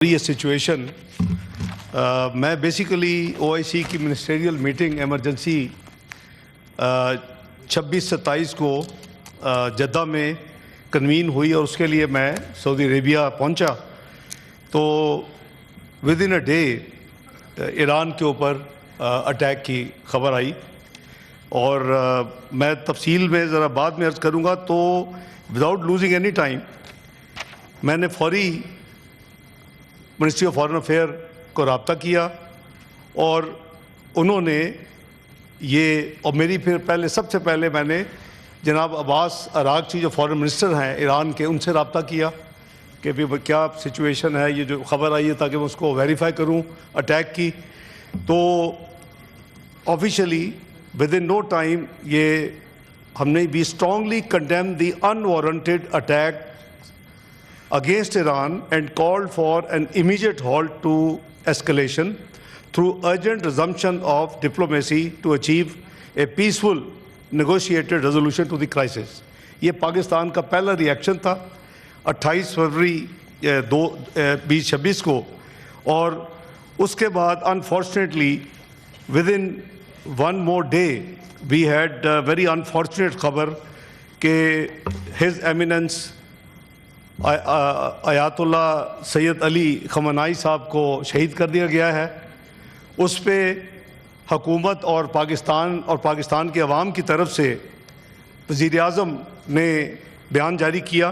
یہ سچویشن میں basically OIC کی منسٹریل میٹنگ ایمرجنسی 26-27 کو جدہ میں کنوین ہوئی اور اس کے لیے میں سعودی عربیہ پہنچا تو with in a day Iran کے اوپر اٹیک کی خبر آئی اور میں تفصیل میں ذرا بعد میں عرض کروں گا تو وداؤٹ لوزنگ اینی ٹائم میں نے فوری منسٹری آف فارن افیئر کو رابطہ کیا اور انہوں نے یہ اور میری پھر پہلے سب سے پہلے میں نے جناب عباس عراقچی جو فارن منسٹر ہیں ایران کے ان سے رابطہ کیا کہ کیا سچویشن ہے یہ جو خبر آئی ہے تاکہ میں اس کو ویریفائی کروں اٹیک کی تو officially within no time یہ ہم نے بھی strongly condemn the unwarranted attack against Iran and called for an immediate halt to escalation through urgent resumption of diplomacy to achieve a peaceful negotiated resolution to the crisis. یہ پاکستان کا پہلا reaction تھا 28 فروری 2026 کو اور اس کے بعد unfortunately within one more day we had a very unfortunate خبر کہ His Eminence آیت اللہ سید علی خامنائی صاحب کو شہید کر دیا گیا ہے اس پہ حکومت اور پاکستان کے عوام کی طرف سے وزیر اعظم نے بیان جاری کیا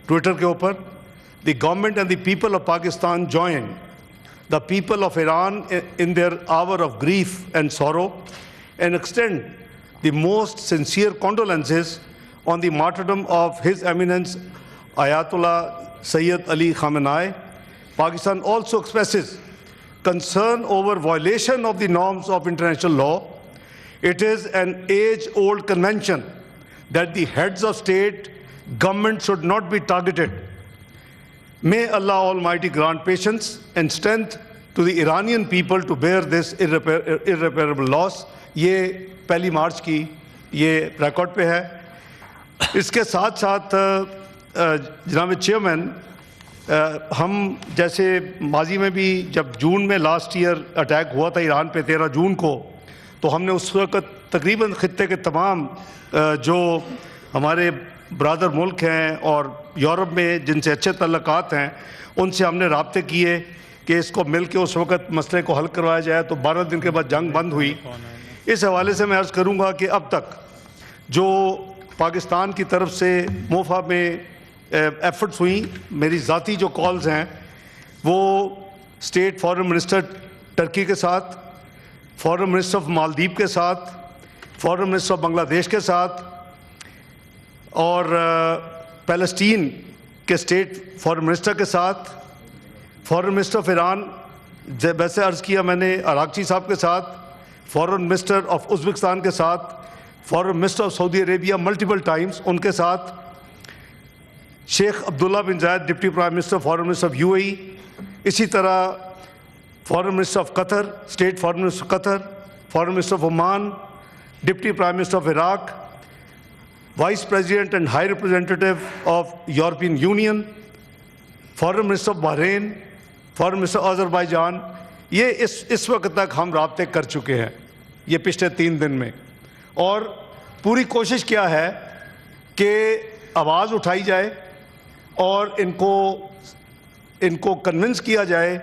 ٹویٹر کے اوپر the government and the people of Pakistan join the people of Iran in their hour of grief and sorrow and extend the most sincere condolences on the martyrdom of his eminence Ayatollah Sayyid Ali Khamenei. Pakistan also expresses concern over violation of the norms of international law. It is an age-old convention that the heads of state, government should not be targeted. May Allah Almighty grant patience and strength to the Iranian people to bear this irreparable loss. یہ 1 مارچ کی یہ record پہ ہے. اس کے ساتھ ساتھ جناب chairman ہم جیسے ماضی میں بھی جب جون میں لاسٹ ایئر اٹیک ہوا تھا ایران پہ 13 جون کو تو ہم نے اس وقت تقریباً خطے کے تمام جو ہمارے برادر ملک ہیں اور یورپ میں جن سے اچھے تعلقات ہیں ان سے ہم نے رابطے کیے کہ اس کو مل کے اس وقت مسئلے کو حل کروایا جائے تو 12 دن کے بعد جنگ بند ہوئی. اس حوالے سے میں عرض کروں گا کہ اب تک جو پاکستان کی طرف سے موفا میں ایفرٹس ہوئیں میری ذاتی جو کالز ہیں وہ اسٹیٹ فارن منسٹر ٹرکی کے ساتھ فارن منسٹر آف مالدیپ کے ساتھ فارن منسٹر آف بنگلہ دیش کے ساتھ اور پیلسٹین کے اسٹیٹ فارن منسٹر کے ساتھ فارن منسٹر آف ایران ویسے عرض کیا میں نے عراقچی صاحب کے ساتھ فارن منسٹر آف ازبکستان کے ساتھ foreign minister of Saudi Arabia multiple times in کے ساتھ شیخ عبداللہ بن زائد deputy prime minister foreign minister of UAE اسی طرح foreign minister of Qatar state foreign minister Qatar foreign minister of Oman deputy prime minister of Iraq vice president and high representative of European union foreign minister of Bahrain foreign minister Azerbaijan یہ اس وقت تک ہم رابطے کر چکے ہیں یہ پچھلے 3 دن میں اور پوری کوشش کیا ہے کہ آواز اٹھائی جائے اور ان کو کنونس کیا جائے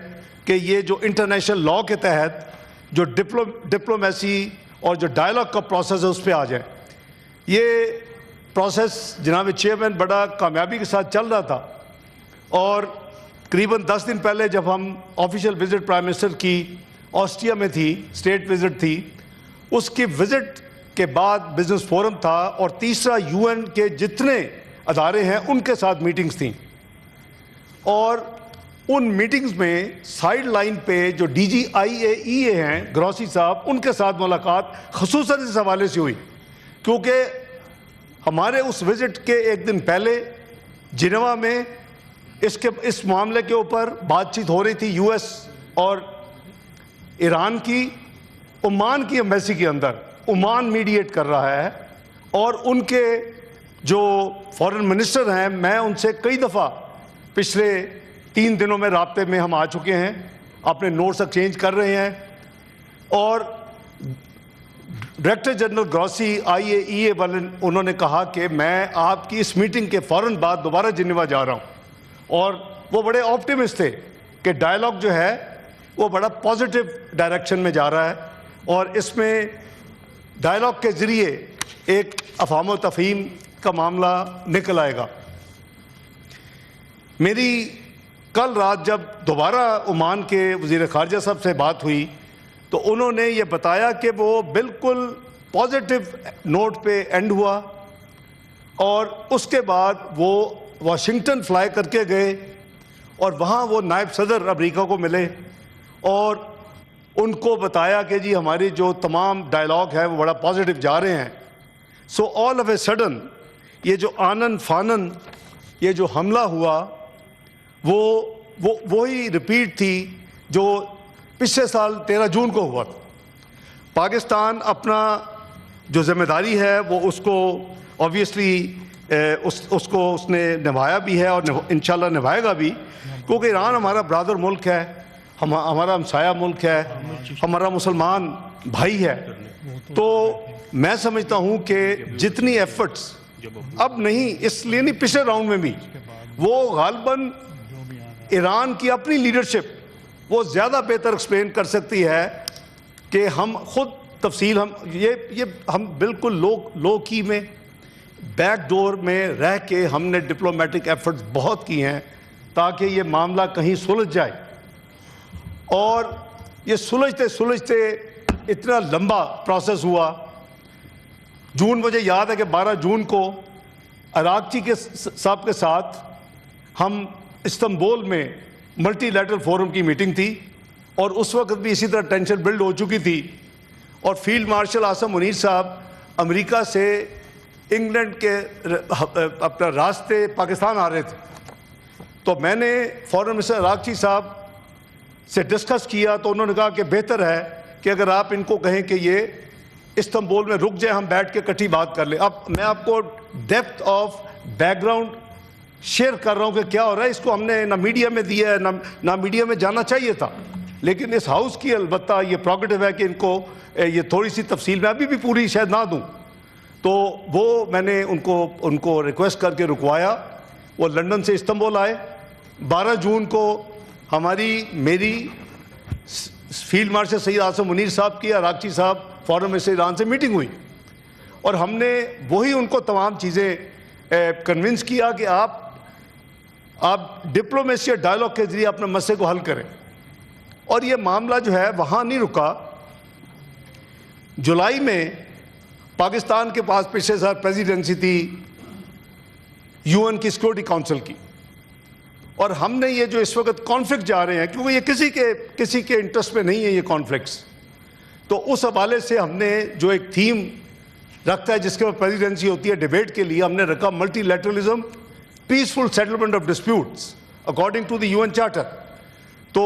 کہ یہ جو انٹرنیشنل لاء کے تحت جو ڈپلومیسی اور جو ڈائلاگ کا پروسیس ہے اس پہ آ جائے. یہ پروسیس جناب چیئرمین بڑا کامیابی کے ساتھ چل رہا تھا اور قریباً 10 دن پہلے جب ہم آفیشیل وزٹ پرائم منسٹر کی آسٹریا میں تھی اسٹیٹ وزٹ تھی اس کی وزٹ کے بعد بزنس فورم تھا اور تیسرا UN کے جتنے ادارے ہیں ان کے ساتھ میٹنگز تھیں اور ان میٹنگز میں سائیڈ لائن پہ جو DGIAEA ہیں گروسی صاحب ان کے ساتھ ملاقات خصوصاً اس حوالے سے ہوئی کیونکہ ہمارے اس وزٹ کے 1 دن پہلے جنیوا میں اس معاملے کے اوپر بات چیت ہو رہی تھی US اور ایران کی عمان کی ایمبیسی کے اندر عمان میڈیٹ کر رہا ہے اور ان کے جو فارن منسٹر ہیں میں ان سے کئی دفعہ پچھلے 3 دنوں میں رابطے میں ہم آ چکے ہیں, اپنے نوٹس ایکسچینج کر رہے ہیں, اور ڈائریکٹر جنرل گروسی IAEA والے انہوں نے کہا کہ میں آپ کی اس میٹنگ کے فوراً بعد دوبارہ جنیوا جا رہا ہوں, اور وہ بڑے آپٹیمسٹ تھے کہ ڈائلاگ جو ہے وہ بڑا پازیٹیو ڈائریکشن میں جا رہا ہے, اور اس میں ڈائلاگ کے ذریعے ایک افہام و تفہیم کا معاملہ نکل آئے گا. میری کل رات جب دوبارہ عمان کے وزیر خارجہ صاحب سے بات ہوئی تو انہوں نے یہ بتایا کہ وہ بالکل پازیٹیو نوٹ پہ اینڈ ہوا, اور اس کے بعد وہ واشنگٹن فلائی کر کے گئے, اور وہاں وہ نائب صدر امریکہ کو ملے اور ان کو بتایا کہ جی ہماری جو تمام ڈائلاگ ہے وہ بڑا پازیٹیو جا رہے ہیں. سو آل آف اے سڈن یہ جو آنن فانن یہ جو حملہ ہوا وہی ریپیٹ تھی جو پچھلے سال 13 جون کو ہوا تھا. پاکستان اپنا جو ذمہ داری ہے وہ اس کو آبویسلی اس نے نبھایا بھی ہے اور انشاءاللہ نبھائے گا بھی, کیونکہ ایران ہمارا برادر ملک ہے, ہمارا ہمسایہ ملک ہے, ہمارا مسلمان بھائی ہے. تو میں سمجھتا ہوں کہ جتنی ایفرٹس اب نہیں, اس لیے نہیں پچھلے راؤنڈ میں بھی, وہ غالباً ایران کی اپنی لیڈرشپ وہ زیادہ بہتر ایکسپلین کر سکتی ہے کہ ہم خود تفصیل ہم بالکل لو کی میں بیک ڈور میں رہ کے ہم نے ڈپلومیٹک ایفرٹس بہت کی ہیں تاکہ یہ معاملہ کہیں سلجھ جائے, اور یہ سلجھتے اتنا لمبا پروسیس ہوا. جون مجھے یاد ہے کہ 12 جون کو عراقچی کے صاحب کے ساتھ ہم استنبول میں ملٹی لیٹرل فورم کی میٹنگ تھی, اور اس وقت بھی اسی طرح ٹینشن بلڈ ہو چکی تھی, اور فیلڈ مارشل عاصم منیر صاحب امریکہ سے انگلینڈ کے اپنا راستے پاکستان آ رہے تھے. تو میں نے فورن منسٹر عراقچی صاحب سے ڈسکس کیا تو انہوں نے کہا کہ بہتر ہے کہ اگر آپ ان کو کہیں کہ یہ استنبول میں رک جائیں, ہم بیٹھ کے کٹھی بات کر لیں. اب میں آپ کو depth of back ground share کر رہا ہوں کہ کیا ہو رہا ہے. اس کو ہم نے نہ میڈیا میں دیا ہے, نہ میڈیا میں جانا چاہیے تھا, لیکن اس ہاؤس کی البتہ یہ پروگیٹو ہے کہ ان کو یہ تھوڑی سی تفصیل میں ابھی بھی پوری شاید نہ دوں. تو وہ میں نے ان کو ریکویسٹ کر کے رکوایا, وہ لندن سے استنبول آئے. 12 جون کو میری فیلڈ مارشل سید عاصم منیر صاحب کی عراقچی صاحب فورن منسٹر ایران سے میٹنگ ہوئی, اور ہم نے وہی ان کو تمام چیزیں کنونس کیا کہ آپ ڈپلومیسی اور ڈائلاگ کے ذریعے اپنے مسئلے کو حل کریں. اور یہ معاملہ جو ہے وہاں نہیں رکا. جولائی میں پاکستان کے پاس پچھلے سال پریزیڈنسی تھی UN کی سیکورٹی کونسل کی, اور ہم نے یہ جو اس وقت کانفلکٹ جا رہے ہیں, کیونکہ یہ کسی کے انٹرسٹ میں نہیں ہے یہ کانفلکٹس, تو اس حوالے سے ہم نے جو ایک تھیم رکھتا ہے جس کے بعد پریزیڈنسی ہوتی ہے ڈیبیٹ کے لیے, ہم نے رکھا multilateralism peaceful settlement of disputes according to the UN charter. تو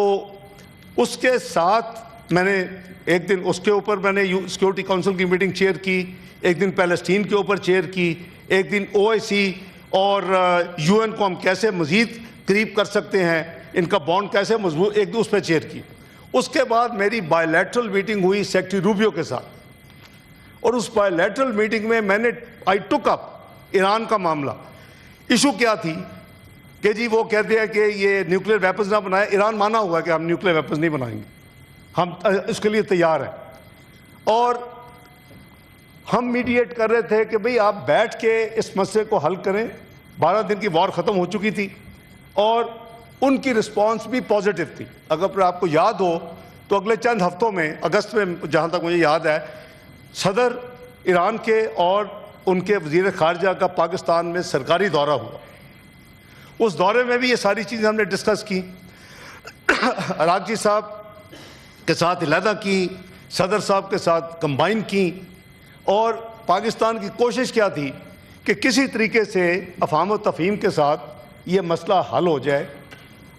اس کے ساتھ میں نے ایک دن اس کے اوپر میں نے سیکورٹی کونسل کی میٹنگ چیئر کی, ایک دن پیلسٹین کے اوپر چیئر کی, ایک دن OIC اور UN کو ہم کیسے مزید قریب کر سکتے ہیں, ان کا بانڈ کیسے مضبوط, ایک دن اس پہ چیئر کی. اس کے بعد میری بائی لیٹرل میٹنگ ہوئی سیکریٹری روبیو کے ساتھ, اور اس بائی لیٹرل میٹنگ میں نے آئی ٹک اپ ایران کا معاملہ. ایشو کیا تھی کہ جی وہ کہتے ہیں کہ یہ نیوکلیر ویپنز نہ بنائے. ایران مانا ہوا ہے کہ ہم نیوکلیر ویپنز نہیں بنائیں گے, ہم اس کے لیے تیار ہیں, اور ہم میڈیٹ کر رہے تھے کہ بھئی آپ بیٹھ کے اس مسئلے کو حل کریں. 12 دن کی وار ختم ہو چکی تھی, اور ان کی رسپانس بھی پازیٹیو تھی. اگر آپ کو یاد ہو تو اگلے چند ہفتوں میں اگست میں جہاں تک مجھے یاد ہے, صدر ایران کے اور ان کے وزیر خارجہ کا پاکستان میں سرکاری دورہ ہوا. اس دورے میں بھی یہ ساری چیزیں ہم نے ڈسکس کی, عراقچی صاحب کے ساتھ علیحدہ کی, صدر صاحب کے ساتھ کمبائن کی, اور پاکستان کی کوشش کیا تھی کہ کسی طریقے سے افہام و تفہیم کے ساتھ یہ مسئلہ حل ہو جائے.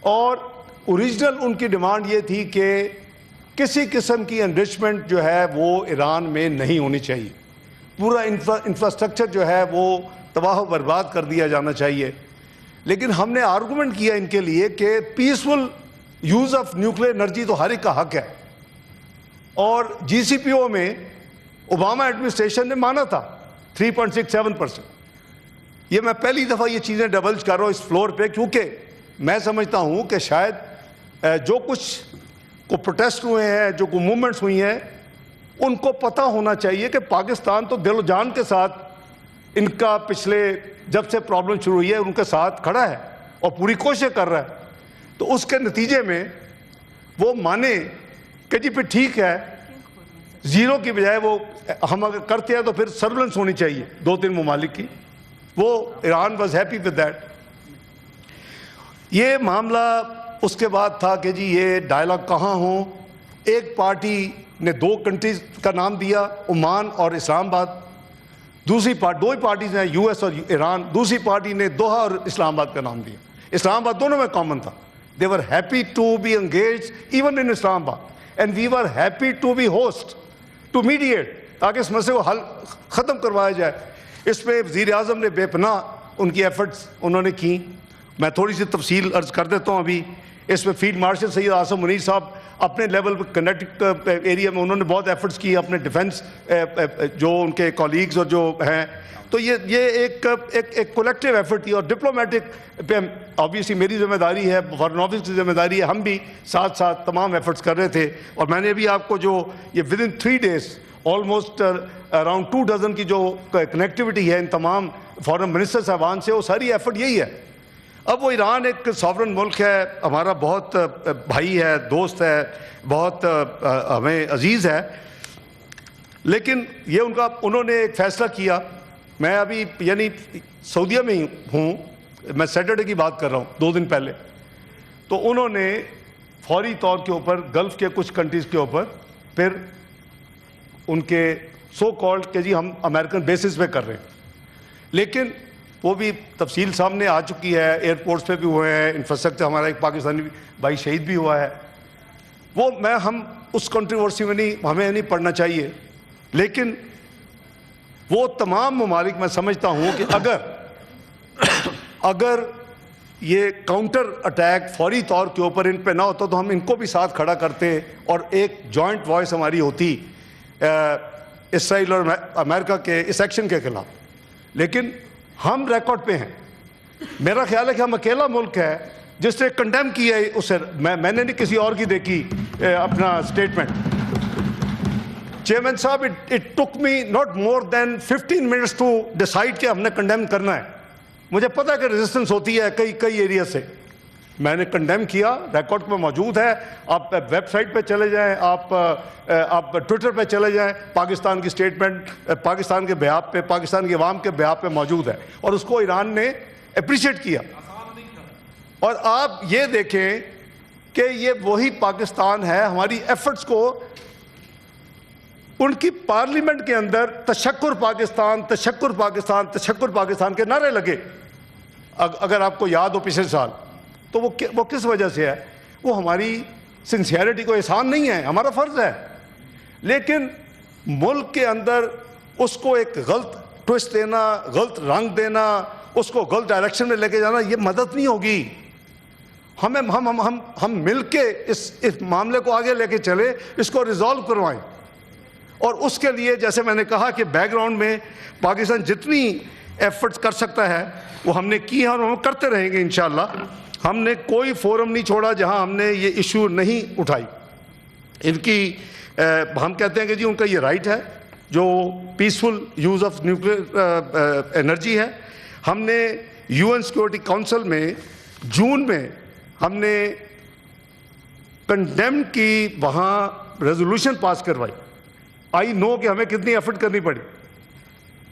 اور اوریجنل ان کی ڈیمانڈ یہ تھی کہ کسی قسم کی انرچمنٹ جو ہے وہ ایران میں نہیں ہونی چاہیے, پورا انفراسٹرکچر جو ہے وہ تباہ و برباد کر دیا جانا چاہیے. لیکن ہم نے آرگومنٹ کیا ان کے لیے کہ peaceful use of nuclear energy تو ہر ایک کا حق ہے، اور جی سی پی او میں اوباما ایڈمنسٹریشن نے مانا تھا 3.67%. یہ میں پہلی دفعہ یہ چیزیں ڈبلج کر رہا ہوں اس فلور پہ، کیونکہ میں سمجھتا ہوں کہ شاید جو کچھ کو پروٹیسٹ ہوئے ہیں، جو کو موومنٹس ہوئی ہیں، ان کو پتہ ہونا چاہیے کہ پاکستان تو دل و جان کے ساتھ ان کا پچھلے جب سے پرابلم شروع ہوئی ہے ان کے ساتھ کھڑا ہے اور پوری کوشش کر رہا ہے. تو اس کے نتیجے میں وہ مانے کہ جی پھر ٹھیک ہے، زیرو کی بجائے وہ ہم اگر کرتے ہیں تو پھر سرولنس ہونی چاہیے 2-3 ممالک کی. وہ Iran was happy with that. یہ معاملہ اس کے بعد تھا کہ جی یہ ڈائلاگ کہاں ہوں. ایک پارٹی نے 2 کنٹریز کا نام دیا، عمان اور اسلام آباد. دوسری دو ہی پارٹیز ہیں، یو ایس اور ایران. دوسری پارٹی نے دوحہ اور اسلام آباد کا نام دیا. اسلام آباد دونوں میں کامن تھا. They were happy to be engaged even in Islamabad, and we were happy to be host, to mediate, تاکہ اس مسئلے کو حل ختم کروایا جائے. اس میں وزیر اعظم نے بے پناہ ان کی ایفرٹس انہوں نے کی. میں تھوڑی سی تفصیل عرض کر دیتا ہوں. ابھی اس میں فیلڈ مارشل سید آصم منیر صاحب اپنے لیول پہ کنیکٹک ایریا میں انہوں نے بہت ایفرٹس کی، اپنے ڈیفنس جو ان کے کولیگز اور جو ہیں. تو یہ ایک کولیکٹیو ایفرٹ تھی. اور ڈپلومیٹک پہ آبویسلی میری ذمہ داری ہے، فارن آفس کی ذمہ داری ہے. ہم بھی ساتھ ساتھ تمام ایفرٹس کر رہے تھے. اور میں نے ابھی آپ کو جو یہ with in 3 days almost around 2 dozen کی جو کنیکٹیوٹی ہے ان تمام فارن منسٹر صاحبان سے، وہ ساری ایفرٹ یہی ہے. اب وہ ایران ایک ساورن ملک ہے، ہمارا بہت بھائی ہے، دوست ہے، بہت ہمیں عزیز ہے. لیکن یہ انہوں نے ایک فیصلہ کیا. میں ابھی یعنی سعودیہ میں ہی ہوں، میں سیٹرڈے کی بات کر رہا ہوں 2 دن پہلے. تو انہوں نے فوری طور کے اوپر گلف کے کچھ کنٹریز کے اوپر پھر ان کے سو کالڈ کہ جی ہم امریکن بیسس پہ کر رہے ہیں. لیکن وہ بھی تفصیل سامنے آ چکی ہے. ایئرپورٹس پہ بھی ہوئے ہیں، انفراسٹرکچر ہمارا ایک پاکستانی بھائی شہید بھی ہوا ہے. وہ ہم اس کنٹروورسی میں ہمیں نہیں پڑھنا چاہیے. لیکن وہ تمام ممالک میں سمجھتا ہوں کہ اگر یہ کاؤنٹر اٹیک فوری طور کے اوپر ان پہ نہ ہوتا تو ہم ان کو بھی ساتھ کھڑا کرتے اور ایک جوائنٹ وائس ہماری ہوتی اسرائیل اور امریکہ کے اس ایکشن کے خلاف. لیکن ہم ریکارڈ پہ ہیں. میرا خیال ہے کہ ہم اکیلا ملک ہے جس نے کنڈیم کیا ہے اسے. میں نے نہیں کسی اور کی دیکھی اپنا اسٹیٹمنٹ. چیئرمین صاحب it took me not more than 15 minutes to decide کہ ہم نے کنڈیم کرنا ہے. مجھے پتا کہ ریزسٹنس ہوتی ہے کئی ایریا سے. میں نے کنڈیم کیا، ریکارڈ میں موجود ہے. آپ ویب سائٹ پہ چلے جائیں، آپ ٹویٹر پہ چلے جائیں. پاکستان کی اسٹیٹمنٹ پاکستان کے بیاپ پہ، پاکستان کی عوام کے بیاپ پہ موجود ہے، اور اس کو ایران نے اپریشیٹ کیا. اور آپ یہ دیکھیں کہ یہ وہی پاکستان ہے. ہماری ایفرٹس کو ان کی پارلیمنٹ کے اندر تشکر پاکستان، تشکر پاکستان، تشکر پاکستان کے نعرے لگے. اگر آپ کو یاد ہو پچھلے سال، تو وہ کس وجہ سے ہے؟ وہ ہماری سنسیئرٹی کو احسان نہیں ہے، ہمارا فرض ہے. لیکن ملک کے اندر اس کو ایک غلط ٹوسٹ دینا، غلط رنگ دینا، اس کو غلط ڈائریکشن میں لے کے جانا، یہ مدد نہیں ہوگی. ہم مل کے اس معاملے کو آگے لے کے چلے، اس کو ریزالو کروائیں. اور اس کے لیے جیسے میں نے کہا کہ بیک گراؤنڈ میں پاکستان جتنی ایفرٹس کر سکتا ہے وہ ہم نے کی ہے اور ہم کرتے رہیں گے انشاءاللہ. ہم نے کوئی فورم نہیں چھوڑا جہاں ہم نے یہ ایشو نہیں اٹھائی. ان کی ہم کہتے ہیں کہ جی ان کا یہ رائٹ ہے جو peaceful use of nuclear energy ہے. ہم نے یو این سیکورٹی کونسل میں جون میں ہم نے کنڈیم کی وہاں ریزولوشن پاس کروائی. آئی نو کہ ہمیں کتنی ایفرٹ کرنی پڑی.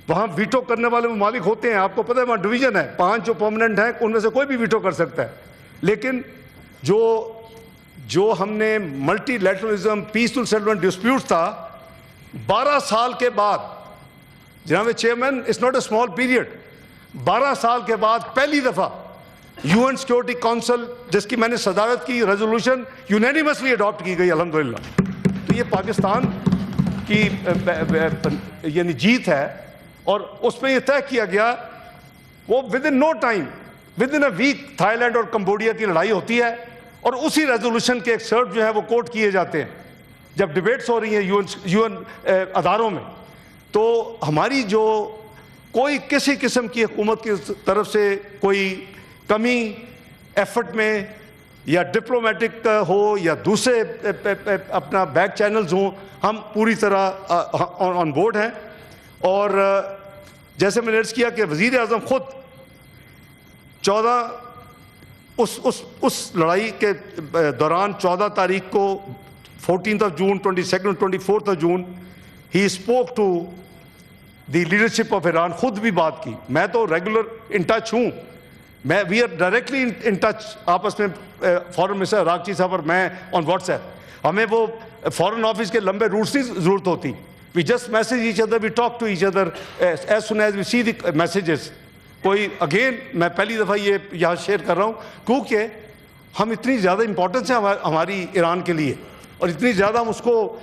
وہاں ویٹو کرنے والے ممالک ہوتے ہیں، آپ کو پتہ ہے وہاں ڈویژن ہے، 5 جو پرماننٹ ہیں ان میں سے کوئی بھی ویٹو کر سکتا ہے. لیکن جو ہم نے multilateralism peaceful settlement dispute تھا، 12 سال کے بعد، جناب chairman it's not a small period, 12 سال کے بعد پہلی دفعہ یو این سیکورٹی کونسل جس کی میں نے صدارت کی، ریزولوشن یونینیمسلی اڈاپٹ کی گئی الحمدللہ. تو یہ پاکستان کی یعنی جیت ہے. اور اس میں یہ طے کیا گیا وہ within no time within a week Thailand اور کمبوڈیا کی لڑائی ہوتی ہے اور اسی ریزولوشن کے ایکسرپٹ جو ہے وہ کوٹ کیے جاتے ہیں جب ڈیبیٹس ہو رہی ہیں یو این اداروں میں. تو ہماری جو کوئی کسی قسم کی حکومت کی طرف سے کوئی کمی ایفرٹ میں یا ڈپلومیٹک ہو یا دوسرے اپنا بیک چینلز ہوں, ہم پوری طرح آن بورڈ ہیں. اور جیسے میں نے عرض کیا کہ وزیر اعظم خود 14 اس لڑائی کے دوران 14 تاریخ کو 14 جون 22 24 جون ہی spoke to the leadership of Iran, خود بھی بات کی. میں تو ریگولر ان ٹچ ہوں, we are directly in touch آپس میں, فارن منسٹر عراقچی صاحب اور میں آن واٹس ایپ. ہمیں وہ فارن آفس کے لمبے روٹس کی ضرورت ہوتی. We just message each other, we talk to each other as soon as we see the messages. کوئی اگین میں پہلی دفعہ یہ یہاں شیئر کر رہا ہوں کیونکہ ہم اتنی زیادہ امپورٹنس ہے ہماری ایران کے لیے, اور اتنی زیادہ ہم اس کو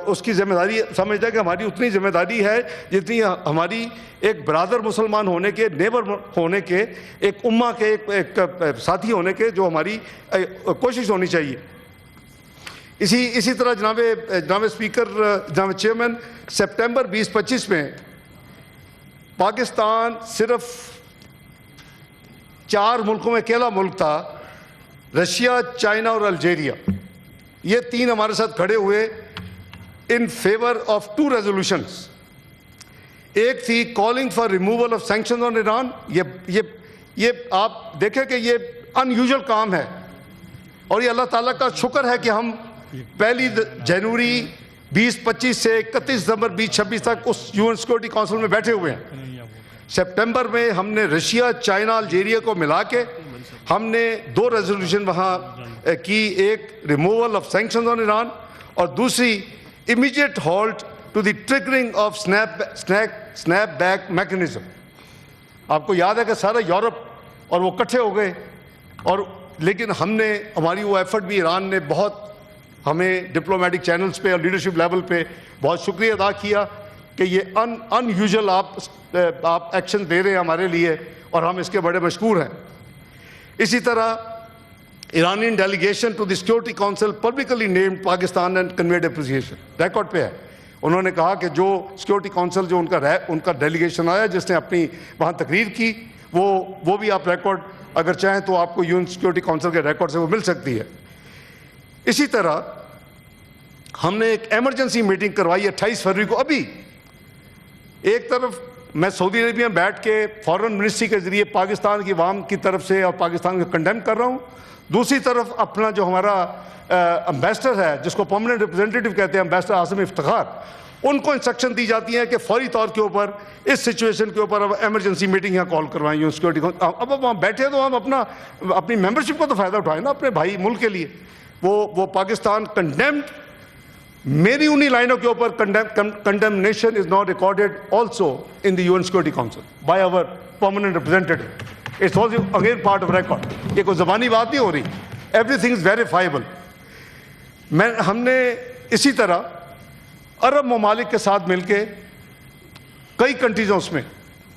اس کی ذمہ داری سمجھتے ہیں کہ ہماری اتنی ذمہ داری ہے جتنی ہماری ایک برادر مسلمان ہونے کے, نیبر ہونے کے, ایک امہ کے, ایک ساتھی ہونے کے, جو ہماری کوشش ہونی چاہیے. اسی طرح جناب اسپیکر, جناب چیئرمین, سپٹمبر 2025 میں پاکستان صرف 4 ملکوں میں اکیلا ملک تھا, رشیا, چائنا اور الجیریا. یہ 3 ہمارے ساتھ کھڑے ہوئے ان فیور آف 2 ریزولوشنز. ایک تھی calling for removal of sanction on Iran. یہ آپ دیکھیں کہ یہ ان یوزول کام ہے, اور یہ اللہ تعالیٰ کا شکر ہے کہ ہم 1 جنوری 2025 سے 31 دسمبر 2026 تک اس UN سیکورٹی کونسل میں بیٹھے ہوئے ہیں. سپٹمبر میں ہم نے رشیا, چائنا, الجیریا کو ملا کے ہم نے 2 ریزولوشن وہاں کی, ایک removal of sanction on Iran اور دوسری immediate halt to the triggering of snap back mechanism. آپ کو یاد ہے کہ سارا یورپ اور وہ اکٹھے ہو گئے, اور لیکن ہم نے, ہماری وہ ایفرٹ بھی ایران نے بہت ہمیں ڈپلومیٹک چینلز پہ اور لیڈرشپ لیول پہ بہت شکریہ ادا کیا کہ یہ ان یوزول آپ ایکشن دے رہے ہیں ہمارے لیے, اور ہم اس کے بڑے مشکور ہیں. اسی طرح Iranian delegation to the security council publicly named Pakistan and conveyed appreciation. Record پہ ہے, انہوں نے کہا کہ جو سیکورٹی کونسل جو ان کا ڈیلیگیشن آیا جس نے اپنی وہاں تقریر کی, وہ بھی آپ ریکارڈ اگر چاہیں تو آپ کو UN سیکورٹی کونسل کے ریکارڈ سے وہ مل سکتی ہے. اسی طرح ہم نے ایک ایمرجنسی میٹنگ کروائی 28 فروری کو. ابھی ایک طرف میں سعودی عربیہ میں بیٹھ کے فارن منسٹری کے ذریعے پاکستان کی عوام کی طرف سے اور پاکستان کو کنڈیم کر رہا ہوں, دوسری طرف اپنا جو ہمارا امبیسڈر ہے جس کو پرماننٹ ریپرزینٹیٹو کہتے ہیں, امبیسڈر عاصم افتخار, ان کو انسٹرکشن دی جاتی ہے کہ فوری طور کے اوپر اس سچویشن کے اوپر اب ایمرجنسی میٹنگ یہاں کال کروائیں UN سیکورٹی. اب وہاں بیٹھے تو ہم اپنی ممبرشپ کو تو فائدہ اٹھائیں نا اپنے بھائی ملک کے لیے. وہ پاکستان کنڈیمڈ, میری انہی لائنوں کے اوپر condemnation is not recorded also in the UN security council by our permanent representative. It's also again part of record. یہ کوئی زبانی بات نہیں ہو رہی, ایوری تھنگ از ویریفائبل. ہم نے اسی طرح عرب ممالک کے ساتھ مل کے, کئی کنٹریز ہیں اس میں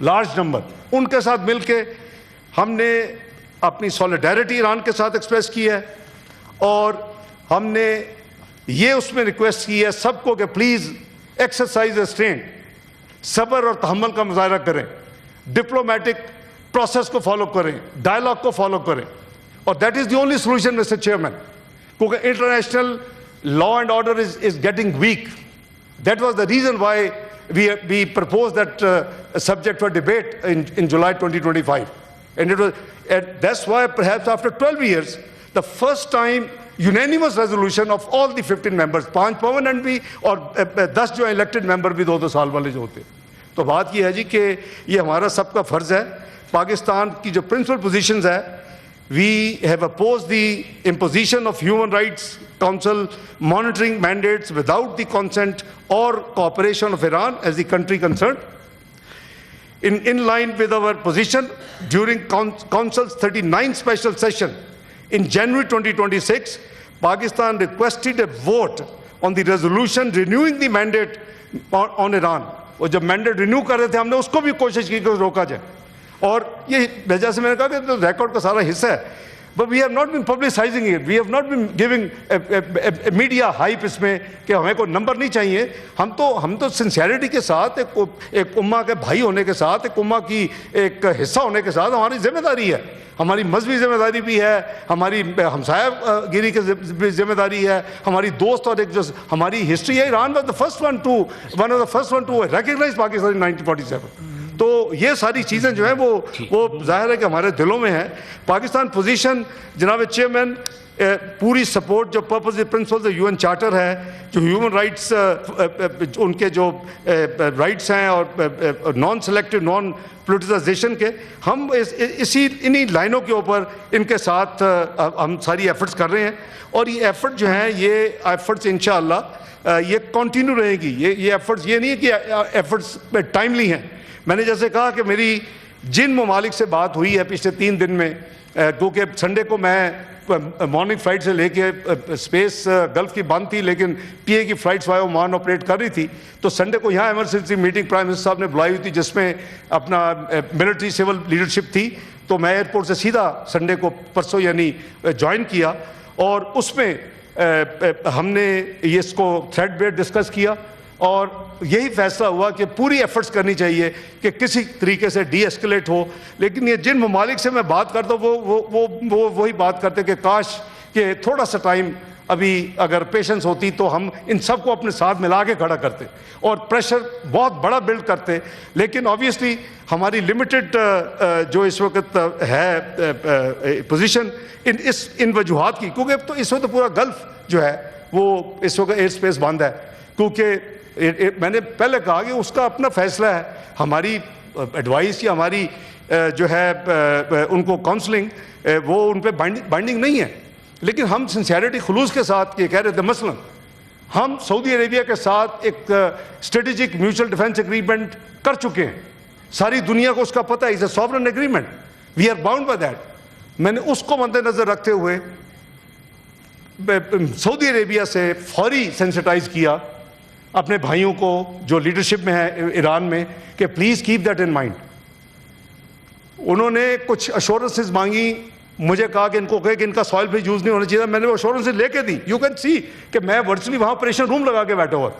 لارج نمبر, ان کے ساتھ مل کے ہم نے اپنی سولیڈیرٹی ایران کے ساتھ ایکسپریس کی ہے, اور ہم نے یہ اس میں ریکویسٹ کی ہے سب کو کہ پلیز ایکسرسائز ریسٹرینٹ, صبر اور تحمل کا مظاہرہ کریں, ڈپلومیٹک پروسیس کو فالو کریں, ڈائلاگ کو فالو کریں, اور that is the only solution mister chairman, کیونکہ international law and order is getting weak. That was the reason why we proposed that subject for debate in July 2025, and that's why perhaps after 12 years the first time unanimous resolution of all the 15 members, 5 permanent بھی اور 10 جو elected member بھی 2 سال والے جو ہوتے. تو بات یہ ہے جی کہ یہ ہمارا سب کا فرض ہے. پاکستان کی جو پرنسپل پوزیشنز ہے, we have opposed the imposition of Human Rights Council monitoring mandates without the consent or cooperation of Iran as the country concerned. In line with our position, during Council's 39th special session in January 2026, Pakistan requested a vote on the resolution renewing the mandate on Iran. اور جب mandate renew کر رہے تھے ہم نے اس کو بھی کوشش کی کہ روکا جائے. اور یہ جیسے میں نے کہا کہ ریکارڈ کا سارا حصہ ہے. But we have not been publicizing it. We have not been giving a media hype اس میں کہ ہمیں کوئی نمبر نہیں چاہیے. ہم تو سنسیئرٹی کے ساتھ ایک امہ کے بھائی ہونے کے ساتھ, ایک امہ کی ایک حصہ ہونے کے ساتھ ہماری ذمہ داری ہے. ہماری مذہبی ذمہ داری بھی ہے, ہماری ہمسایہ گیری کی ذمہ داری ہے, ہماری دوست, اور ایک جو ہماری ہسٹری ہے. Iran was one of the first one to recognize Pakistan in 1947. تو یہ ساری چیزیں جو ہیں وہ ظاہر ہے کہ ہمارے دلوں میں ہیں. پاکستان پوزیشن جناب چیئرمین, پوری سپورٹ جو purpose principles U N charter ہے, جو ہیومن رائٹس ان کے جو رائٹس ہیں اور نان سلیکٹو نان پولیٹیسائزیشن کے, ہم انہی لائنوں کے اوپر ان کے ساتھ ہم ساری ایفرٹس کر رہے ہیں. اور یہ ایفرٹ جو ہیں یہ ایفرٹس انشاءاللہ یہ کنٹینیو رہیں گی. یہ ایفرٹس یہ نہیں ہے کہ ایفرٹس ٹائملی ہیں. میں نے جیسے کہا کہ میری جن ممالک سے بات ہوئی ہے پچھلے 3 دن میں, کیونکہ سنڈے کو میں مارننگ فلائٹ سے لے کے اسپیس گلف کی بند تھی, لیکن پی اے کی فلائٹس وائے عمان آپریٹ کر رہی تھی, تو سنڈے کو یہاں ایمرجنسی میٹنگ پرائم منسٹر صاحب نے بلائی ہوئی تھی جس میں اپنا ملٹری سول لیڈرشپ تھی. تو میں ایئرپورٹ سے سیدھا سنڈے کو پرسوں یعنی جوائن کیا, اور اس میں ہم نے اس کو تھریڈ بیئر ڈسکس کیا, اور یہی فیصلہ ہوا کہ پوری ایفرٹس کرنی چاہیے کہ کسی طریقے سے ڈی ایسکلیٹ ہو. لیکن یہ جن ممالک سے میں بات کرتا ہوں وہ وہی بات کرتے کہ کاش کہ تھوڑا سا ٹائم ابھی اگر پیشنس ہوتی تو ہم ان سب کو اپنے ساتھ ملا کے کھڑا کرتے اور پریشر بہت بڑا بلڈ کرتے. لیکن آبویسلی ہماری لمیٹڈ جو اس وقت ہے پوزیشن ان وجوہات کی, کیونکہ تو اس وقت پورا گلف جو ہے وہ اس وقت ایئر اسپیس بند ہے, کیونکہ میں نے پہلے کہا کہ اس کا اپنا فیصلہ ہے. ہماری ایڈوائس یا ہماری جو ہے ان کو کاؤنسلنگ وہ ان پہ بائنڈنگ نہیں ہے. لیکن ہم سنسیئرٹی خلوص کے ساتھ یہ کہہ رہے تھے, مثلا ہم سعودی عربیہ کے ساتھ ایک اسٹریٹجک میوچل ڈیفنس ایگریمنٹ کر چکے ہیں. ساری دنیا کو اس کا پتہ ہے, it's a sovereign agreement, we are bound by that. میں نے اس کو مد نظر رکھتے ہوئے سعودی عربیہ سے فوری سینسٹائز کیا اپنے بھائیوں کو جو لیڈرشپ میں ہے ایران میں کہ please keep that in mind. انہوں نے کچھ ایشورنسز مانگی, مجھے کہا کہ ان کو کہے کہ ان کا سوائل پہ یوز نہیں ہونا چاہیے. میں نے وہ ایشورنسز لے کے دی. یو کین سی کہ میں ورچولی وہاں آپریشن روم لگا کے بیٹھا ہوا,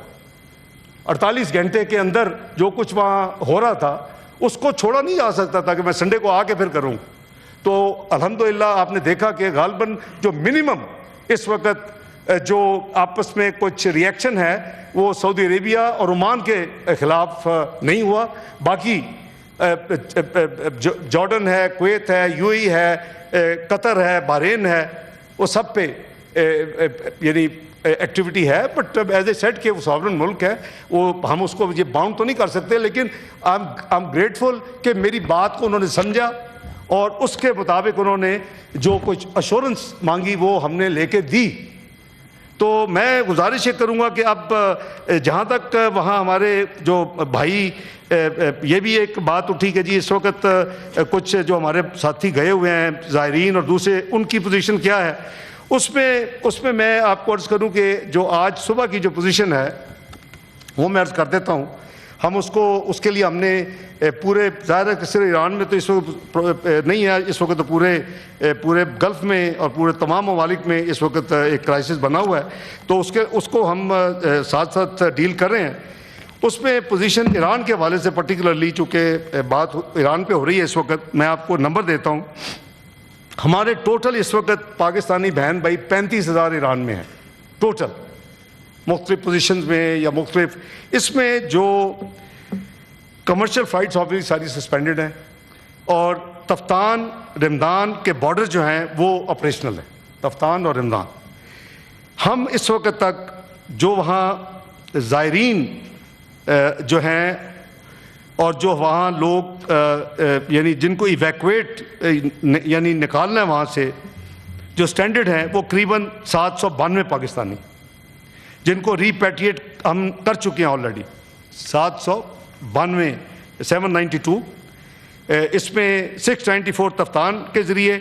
48 گھنٹے کے اندر جو کچھ وہاں ہو رہا تھا اس کو چھوڑا نہیں جا سکتا تھا کہ میں سنڈے کو آ کے پھر کروں. تو الحمدللہ آپ نے دیکھا کہ غالباً جو منیمم اس وقت جو آپس میں کچھ ریئیکشن ہے وہ سعودی عربیہ اور عمان کے خلاف نہیں ہوا. باقی جارڈن ہے, کویت ہے, یو اے ہے, قطر ہے, بحرین ہے, وہ سب پہ یعنی ایکٹیویٹی ہے. بٹ ایز اے سیٹ کہ وہ ساورن ملک ہے, وہ ہم اس کو یہ باؤنڈ تو نہیں کر سکتے. لیکن آئی ایم گریٹفل کہ میری بات کو انہوں نے سمجھا اور اس کے مطابق انہوں نے جو کچھ ایشورنس مانگی وہ ہم نے لے کے دی. تو میں گزارش یہ کروں گا کہ اب جہاں تک وہاں ہمارے جو بھائی, یہ بھی ایک بات اٹھی کہ جی اس وقت کچھ جو ہمارے ساتھی گئے ہوئے ہیں زائرین اور دوسرے, ان کی پوزیشن کیا ہے. اس میں میں آپ کو عرض کروں کہ جو آج صبح کی جو پوزیشن ہے وہ میں عرض کر دیتا ہوں. ہم اس کے لیے ہم نے پورے, ظاہر ہے کہ صرف ایران میں تو اس وقت نہیں ہے, اس وقت تو پورے گلف میں اور پورے تمام ممالک میں اس وقت ایک کرائسس بنا ہوا ہے. تو اس کو ہم ساتھ ساتھ ڈیل کر رہے ہیں. اس میں پوزیشن ایران کے حوالے سے پرٹیکولرلی چونکہ بات ایران پہ ہو رہی ہے اس وقت, میں آپ کو نمبر دیتا ہوں. ہمارے ٹوٹل اس وقت پاکستانی بہن بھائی 35,000 ایران میں ہیں ٹوٹل, مختلف پوزیشنز میں یا مختلف. اس میں جو کمرشل فلائٹس آبویسلی ساری سسپینڈڈ ہیں, اور تفتان رمضان کے بارڈر جو ہیں وہ آپریشنل ہیں, تفتان اور رمضان. ہم اس وقت تک جو وہاں زائرین جو ہیں اور جو وہاں لوگ یعنی جن کو ایویکویٹ یعنی نکالنا ہے وہاں سے, جو سٹینڈرڈ ہیں وہ قریباً 792 پاکستانی, جن کو ریپیٹریٹ ہم کر چکے ہیں آلریڈی 792. اس میں 694 تفتان کے ذریعے,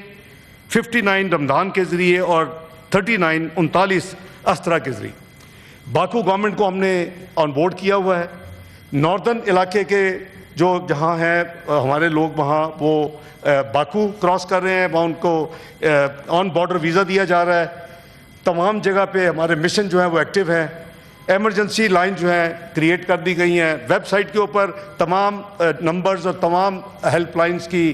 59 رمضان کے ذریعے اور 39 استرا کے ذریعے. باکو گورنمنٹ کو ہم نے آن بورڈ کیا ہوا ہے. ناردرن علاقے کے جو جہاں ہیں ہمارے لوگ وہاں وہ باکو کراس کر رہے ہیں، وہاں ان کو آن بارڈر ویزا دیا جا رہا ہے. تمام جگہ پہ ہمارے مشن جو ہیں وہ ایکٹیو ہیں. ایمرجنسی لائن جو ہیں کریٹ کر دی گئی ہیں. ویب سائٹ کے اوپر تمام نمبرز اور تمام ہیلپ لائنز کی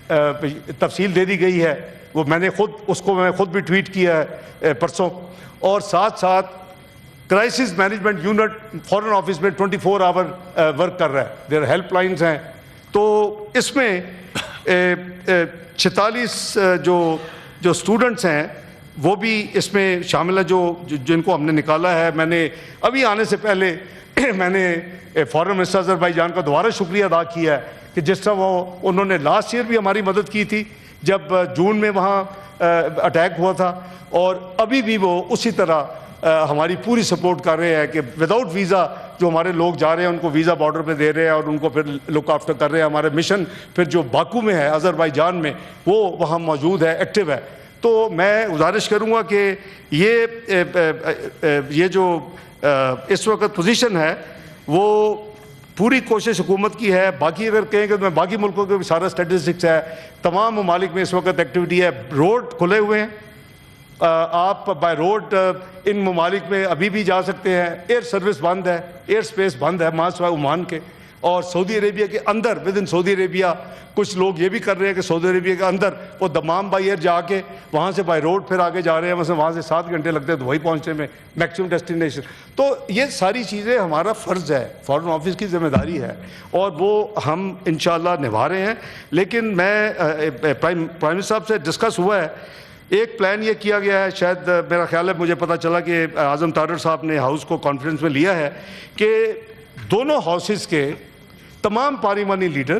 تفصیل دے دی گئی ہے. وہ میں نے خود بھی ٹویٹ کیا ہے پرسوں. اور ساتھ ساتھ crisis management unit foreign office میں 24 آور ورک کر رہا ہے. دیر ہیلپ لائنز ہیں. تو اس میں 46 جو اسٹوڈنٹس ہیں وہ بھی اس میں شامل ہیں جن کو ہم نے نکالا ہے. میں نے ابھی آنے سے پہلے میں نے فارن منسٹر آذربائیجان کا دوبارہ شکریہ ادا کیا ہے کہ جس طرح انہوں نے لاسٹ ایئر بھی ہماری مدد کی تھی جب جون میں وہاں اٹیک ہوا تھا، اور ابھی بھی وہ اسی طرح ہماری پوری سپورٹ کر رہے ہیں کہ وداؤٹ ویزا جو ہمارے لوگ جا رہے ہیں ان کو ویزا بارڈر پہ دے رہے ہیں اور ان کو پھر لک آفٹر کر رہے ہیں. ہمارے مشن پھر جو باکو میں ہے آذربائیجان میں وہ وہاں موجود ہے، ایکٹیو ہے. تو میں گزارش کروں گا کہ یہ جو اس وقت پوزیشن ہے وہ پوری کوشش حکومت کی ہے. باقی اگر کہیں کہ میں باقی ملکوں کے بھی سارا اسٹیٹسٹکس ہے، تمام ممالک میں اس وقت ایکٹیویٹی ہے. روڈ کھلے ہوئے ہیں، آپ بائی روڈ ان ممالک میں ابھی بھی جا سکتے ہیں. ایئر سروس بند ہے، ایئر سپیس بند ہے ماں سوائے عمان کے. اور سعودی عربیہ کے اندر ود ان سعودی عربیہ کچھ لوگ یہ بھی کر رہے ہیں کہ سعودی عربیہ کے اندر وہ دمام بائی ایئر جا کے وہاں سے بائی روڈ پھر آگے جا رہے ہیں. مثلا وہاں سے 7 گھنٹے لگتے ہیں دبئی پہنچنے میں میکسیمم ڈیسٹینیشن. تو یہ ساری چیزیں ہمارا فرض ہے، فارن آفس کی ذمہ داری ہے اور وہ ہم انشاءاللہ نبھا رہے ہیں. لیکن میں پرائم منسٹر صاحب سے ڈسکس ہوا ہے، ایک پلان یہ کیا گیا ہے، شاید میرا خیال ہے مجھے پتہ چلا کہ اعظم طارر صاحب نے ہاؤس کو کانفرنس میں لیا ہے کہ دونوں ہاؤسز کے تمام پارلیمانی لیڈر،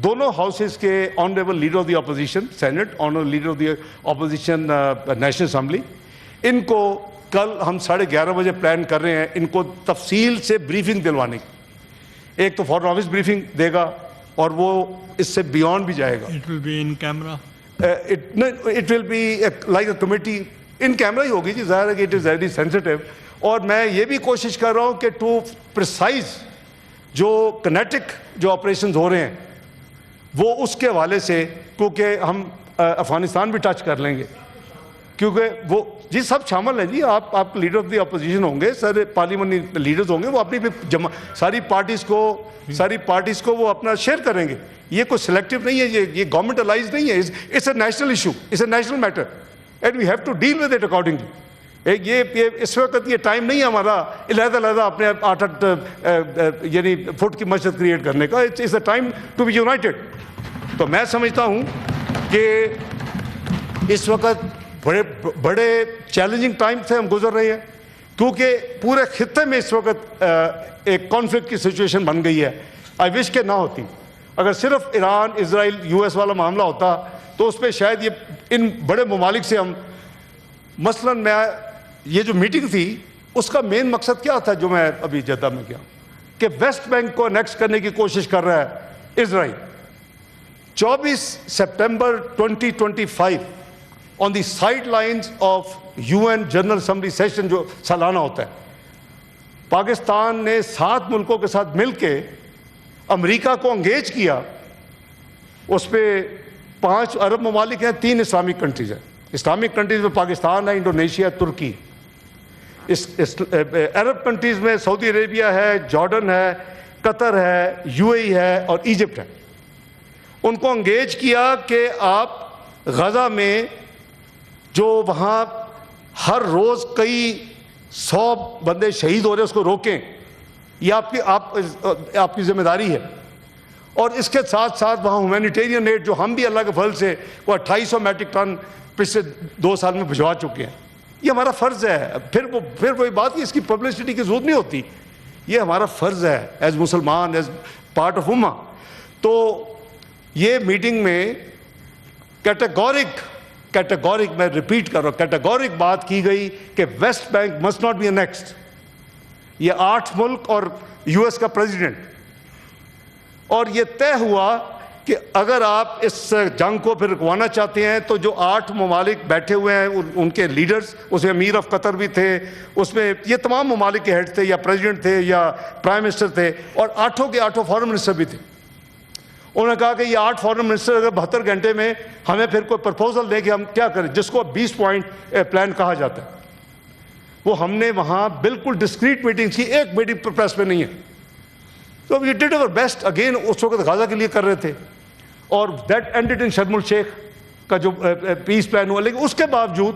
دونوں ہاؤسز کے honourable leader of the opposition senate, honourable leader of the opposition national assembly, ان کو کل ہم 11:30 بجے پلان کر رہے ہیں ان کو تفصیل سے بریفنگ دلوانے کی. ایک تو فارن آفس بریفنگ دے گا اور وہ اس سے بیونڈ بھی جائے گا. It will be in camera. It will be like a committee. In camera ہی ہوگی جی، ظاہر ہے کہ اٹ از ویری سینسٹیو. اور میں یہ بھی کوشش کر رہا ہوں کہ ٹو پریسائز جو کنیٹک جو آپریشنز ہو رہے ہیں وہ اس کے حوالے سے، کیونکہ ہم افغانستان بھی ٹچ کر لیں گے، کیونکہ وہ جی سب شامل ہیں جی. آپ لیڈر آف دی اپوزیشن ہوں گے، سارے پارلیمنٹ لیڈرز ہوں گے، وہ اپنی بھی ساری پارٹیز کو وہ اپنا شیئر کریں گے. یہ کوئی سلیکٹو نہیں ہے، یہ گورنمنٹ الائز نہیں ہے. It's a national issue, it's a national matter and we have to deal with it accordingly. یہ اس وقت یہ ٹائم نہیں ہے ہمارا علیحدہ اپنے 8 یعنی فٹ کی مسجد کریٹ کرنے کا. It's a time to be united. تو میں سمجھتا ہوں کہ اس وقت بڑے چیلنجنگ ٹائم سے ہم گزر رہے ہیں، کیونکہ پورے خطے میں اس وقت ایک کانفلکٹ کی سچویشن بن گئی ہے. آئی وش کہ نہ ہوتی. اگر صرف ایران اسرائیل یو ایس والا معاملہ ہوتا تو اس پہ شاید یہ ان بڑے ممالک سے ہم، مثلا میں یہ جو میٹنگ تھی اس کا مین مقصد کیا تھا جو میں ابھی جدہ میں کیا کہ ویسٹ بینک کو انیکس کرنے کی کوشش کر رہا ہے اسرائیل. 24 September 2025 on the side lines of UN general assembly session جو سالانہ ہوتا ہے، پاکستان نے 7 ملکوں کے ساتھ مل کے امریکہ کو انگیج کیا. اس پہ 5 عرب ممالک ہیں، 3 اسلامک کنٹریز ہیں. اسلامک کنٹریز میں پاکستان ہے، انڈونیشیا، ترکی. عرب کنٹریز میں سعودی عربیہ ہے، جارڈن ہے، قطر ہے، UAE ہے اور ایجپٹ ہے. ان کو انگیج کیا کہ آپ غزہ میں جو وہاں ہر روز کئی 100 بندے شہید ہو رہے ہیں اس کو روکیں. یہ آپ کی ذمہ داری ہے. اور اس کے ساتھ ساتھ وہاں ہیومینیٹیرین ایڈ جو ہم بھی اللہ کے فضل سے وہ 2800 میٹرک ٹن پچھلے 2 سال میں بھجوا چکے ہیں. یہ ہمارا فرض ہے. پھر وہی بات کہ اس کی پبلسٹی کی ضرورت نہیں ہوتی. یہ ہمارا فرض ہے ایز مسلمان، ایز پارٹ آف امہ. تو یہ میٹنگ میں کیٹیگورک میں ریپیٹ کر رہا ہوں، کیٹیگورک بات کی گئی کہ West Bank must not be annexed. یہ 8 ملک اور US کا پریزیڈنٹ، اور یہ طے ہوا کہ کہ اگر آپ اس جنگ کو پھر رکوانا چاہتے ہیں تو جو 8 ممالک بیٹھے ہوئے ہیں ان کے لیڈرز، اس میں امیر آف قطر بھی تھے، اس میں یہ تمام ممالک کے ہیڈ تھے یا پریزیڈنٹ تھے یا پرائم منسٹر تھے، اور 8 کے 8 فارن منسٹر بھی تھے. انہوں نے کہا کہ یہ 8 فارن منسٹر اگر 72 گھنٹے میں ہمیں پھر کوئی پرپوزل دیں کہ ہم کیا کریں، جس کو 20 پوائنٹ پلان کہا جاتا ہے، وہ ہم نے وہاں بالکل ڈسکریٹ میٹنگ کی، ایک میٹنگ پریس میں نہیں ہے. تو we did our best. Again اس وقت غزہ کے لیے کر رہے تھے، اور دیٹ اینڈڈ ان شرم الشیخ کا جو پیس پلان ہوا. لیکن اس کے باوجود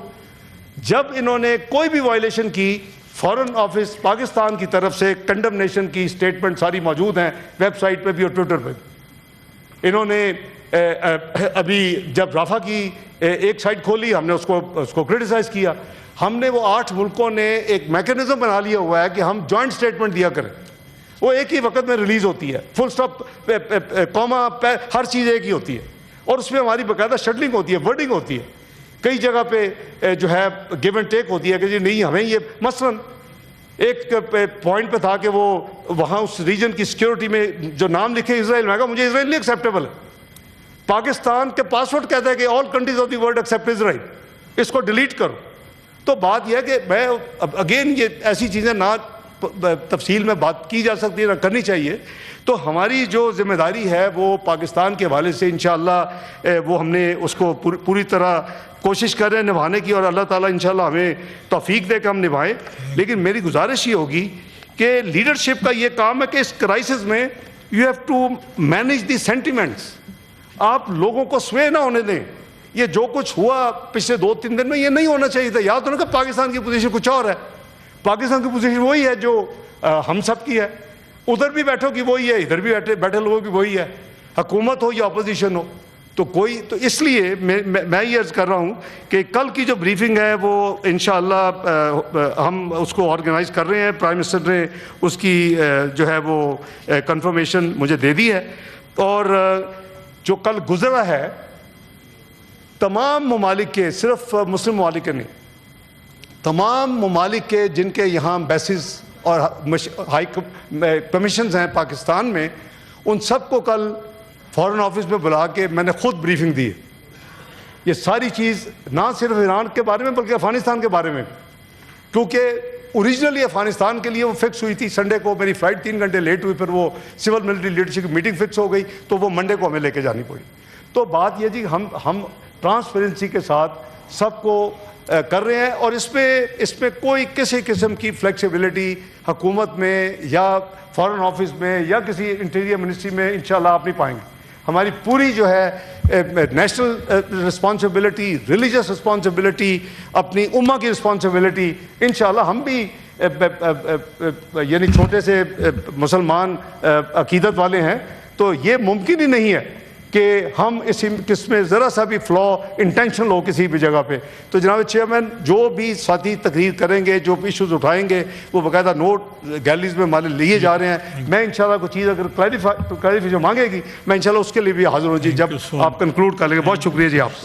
جب انہوں نے کوئی بھی وائلیشن کی، فارن آفس پاکستان کی طرف سے کنڈمنیشن کی اسٹیٹمنٹ ساری موجود ہیں ویب سائٹ پہ بھی اور ٹویٹر پہ بھی. انہوں نے ابھی جب رافع کی ایک سائٹ کھولی، ہم نے اس کو کرٹیسائز کیا. ہم نے وہ 8 ملکوں نے ایک میکینزم بنا لیا ہوا ہے کہ ہم جوائنٹ اسٹیٹمنٹ دیا کریں، وہ ایک ہی وقت میں ریلیز ہوتی ہے، فل سٹاپ کوما ہر چیز ایک ہی ہوتی ہے، اور اس میں ہماری باقاعدہ شٹلنگ ہوتی ہے، ورڈنگ ہوتی ہے. کئی جگہ پہ جو ہے گیو اینڈ ٹیک ہوتی ہے کہ جی نہیں ہمیں یہ، مثلاً ایک پوائنٹ پہ تھا کہ وہ وہاں اس ریجن کی سیکیورٹی میں جو نام لکھے اسرائیل، میں کہا مجھے اسرائیل نہیں ایکسیپٹیبل ہے. پاکستان کے پاسورڈ کہتا ہے کہ all countries of the world except Israel, اس کو ڈیلیٹ کرو. تو بات یہ ہے کہ میں اگین یہ ایسی چیزیں نہ تفصیل میں بات کی جا سکتی ہے، نہ کرنی چاہیے. تو ہماری جو ذمہ داری ہے وہ پاکستان کے حوالے سے انشاءاللہ وہ ہم نے اس کو پوری طرح کوشش کر رہے ہیں نبھانے کی، اور اللہ تعالیٰ انشاءاللہ ہمیں توفیق دے کہ ہم نبھائیں. لیکن میری گزارش یہ ہوگی کہ لیڈرشپ کا یہ کام ہے کہ اس کرائسس میں you have to manage the sentiments. آپ لوگوں کو سوے نہ ہونے دیں. یہ جو کچھ ہوا پچھلے 2-3 دن میں یہ نہیں ہونا چاہیے تھا. یاد تو نہیں کہ پاکستان کی پوزیشن کچھ اور ہے، پاکستان کی پوزیشن وہی ہے جو ہم سب کی ہے. ادھر بھی بیٹھو کی وہی ہے، ادھر بھی بیٹھے لوگوں کی وہی ہے، حکومت ہو یا اپوزیشن ہو. تو اس لیے میں یہ عرض کر رہا ہوں کہ کل کی جو بریفنگ ہے وہ انشاءاللہ ہم اس کو آرگنائز کر رہے ہیں. پرائم منسٹر نے اس کی جو ہے وہ کنفرمیشن مجھے دے دی ہے. اور جو کل گزرا ہے تمام ممالک کے، صرف مسلم ممالک کے نہیں، تمام ممالک کے جن کے یہاں بیسز اور ہائی کمیشنز ہیں پاکستان میں، ان سب کو کل فارن آفس میں بلا کے میں نے خود بریفنگ دی ہے. یہ ساری چیز نہ صرف ایران کے بارے میں بلکہ افغانستان کے بارے میں بھی، کیونکہ اوریجنلی افغانستان کے لیے وہ فکس ہوئی تھی. سنڈے کو میری فلائٹ 3 گھنٹے لیٹ ہوئی، پھر وہ سول ملٹری لیڈرشپ کی میٹنگ فکس ہو گئی، تو وہ منڈے کو ہمیں لے کے جانی پڑی. تو بات یہ جی ہم ٹرانسپیرنسی کے ساتھ سب کو کر رہے ہیں، اور اس میں کوئی کسی قسم کی فلیکسیبلٹی حکومت میں یا فارن آفس میں یا کسی انٹیریئر منسٹری میں انشاءاللہ آپ نہیں پائیں گے. ہماری پوری جو ہے نیشنل رسپانسبلٹی، ریلیجس رسپانسبلٹی، اپنی امہ کی رسپانسبلٹی، انشاءاللہ ہم بھی یعنی چھوٹے سے مسلمان عقیدت والے ہیں، تو یہ ممکن ہی نہیں ہے کہ ہم اس میں ذرا سا بھی فلا انٹینشنل ہو کسی بھی جگہ پہ. تو جناب چیئرمین جو بھی ساتھی تقریر کریں گے، جو ایشوز اٹھائیں گے، وہ باقاعدہ نوٹ گیلریز میں ہمارے لیے جا رہے ہیں. میں انشاءاللہ کوئی چیز اگر کلیریفیشن مانگے گی، میں انشاءاللہ اس کے لیے بھی حاضر ہوں جی جب آپ کنکلوڈ کر لیں گے. بہت شکریہ جی آپ.